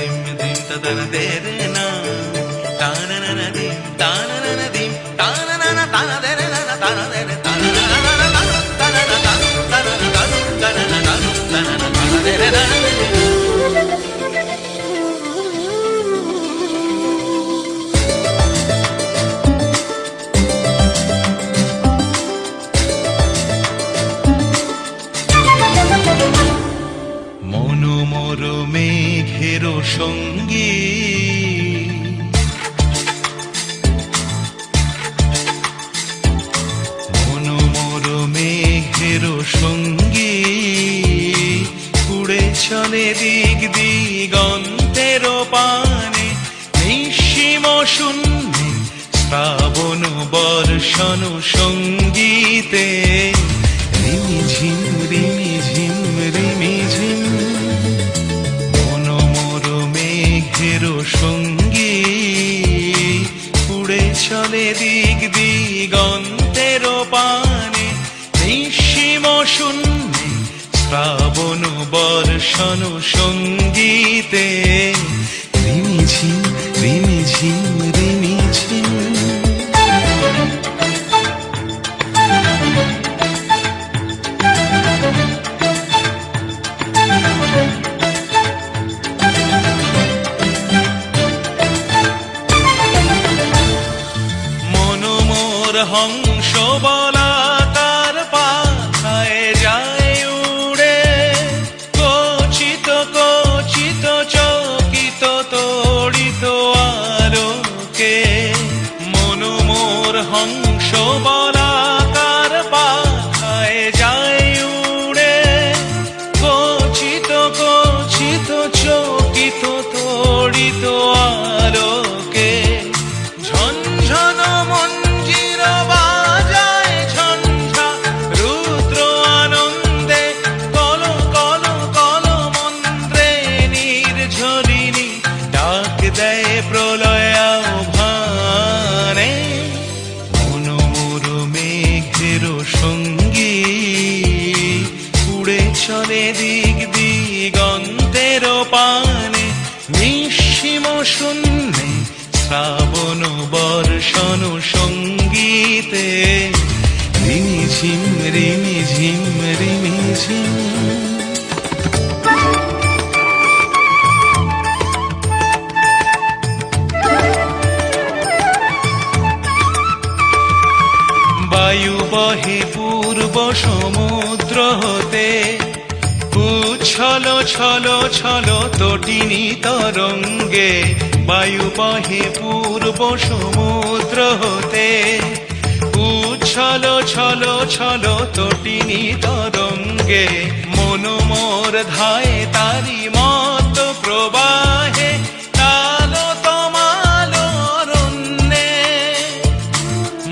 ধিম ধিম তদর দেরে না তানা না না ধিম তানা না না ধিম তানা না না তানা দেরে না তানা দেরে তানা না না তানা তানা না তানা তানা না তানা না তানা না তানা দেরে না। মনোমর মেঘের সঙ্গী মনোমর মেঘের সঙ্গী উড়ে চলে দিক দিগন্তের পানে নিঃসীম শূন্যে শ্রাবণ বর্ষণ সঙ্গীতে রিমিঝিম রিমিঝিম রিমিঝিম মনোমর মেঘের সঙ্গী উড়ে চলে দিক দিগন্তের পানে নিঃসীম শূন্যে শ্রাবণ বর্ষণ সঙ্গীতে রিমিঝিম রিমিঝিম রিমিঝিম। হংস বলাকার পাখায় যায় উড়ে কচিত কচিত চকিত তড়িত আলোকে মনোমোর হংস বলাকার পাখায় যায় উড়ে কচিত কচিত চকিত তড়িত আলোকে ঝনঝন মঞ্জির বাজায় ঝঞ্ঝা রুদ্র আনন্দে কল কল কল মন্ত্রে নির্ঝরিণী ডাক দেয় প্রলয় আহ্বানে মনোমর মেঘের সঙ্গী উড়ে চলে দিক দিগন্তের পানে নিঃসীম শূন্যে শ্রাবণ বর্ষণ সঙ্গীতে রিমিঝিম রিমিঝিম রিমিঝিম। বায়ু বহে পূর্ব সমুদ্র হতে উচ্ছল ছল ছল তটিনী তরঙ্গে বায়ু বহে পূর্ব সমুদ্র হতে উচ্ছল ছল ছল তটিনী তরঙ্গে মনোমর ধায় তারি মত প্রবাহে তালো তমালো অরণ্যে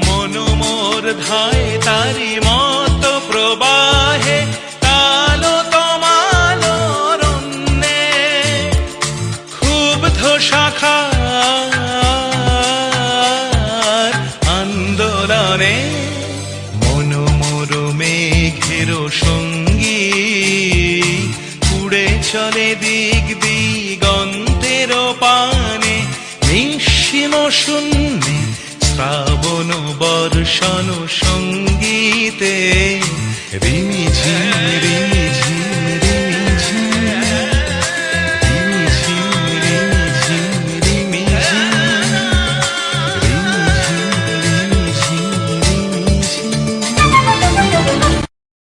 মনোমর ধায় তারি মত প্রবাহে তালো তমালো অরণ্যে ক্ষুব্ধ শাখার আন্দোলনে মনোমর মেঘের সঙ্গী উড়ে চলে দিক দিগন্তের পানে নিঃসীম শূন্যে শ্রাবণ বর্ষণ সঙ্গীতে রিমিঝিম রিমিঝিম।